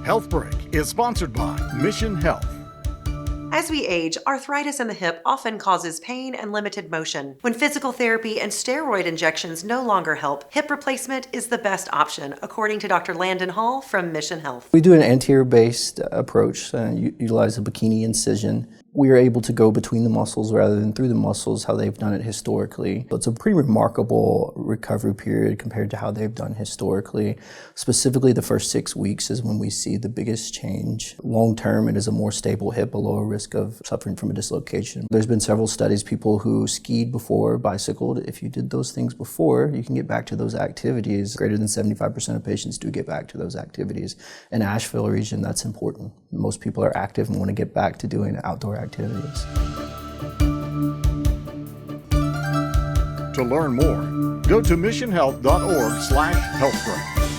HealthBreak is sponsored by Mission Health. As we age, arthritis in the hip often causes pain and limited motion. When physical therapy and steroid injections no longer help, hip replacement is the best option, according to Dr. Landon Hall from Mission Health. We do an anterior-based approach, utilize a bikini incision. We are able to go between the muscles rather than through the muscles, how they've done it historically. So it's a pretty remarkable recovery period compared to how they've done historically. Specifically, the first 6 weeks is when we see the biggest change. Long term, it is a more stable hip, a lower risk of suffering from a dislocation. There's been several studies, people who skied before, bicycled. If you did those things before, you can get back to those activities. Greater than 75% of patients do get back to those activities. In Asheville region, that's important. Most people are active and want to get back to doing outdoor activities. To learn more, go to missionhealth.org/healthbreak.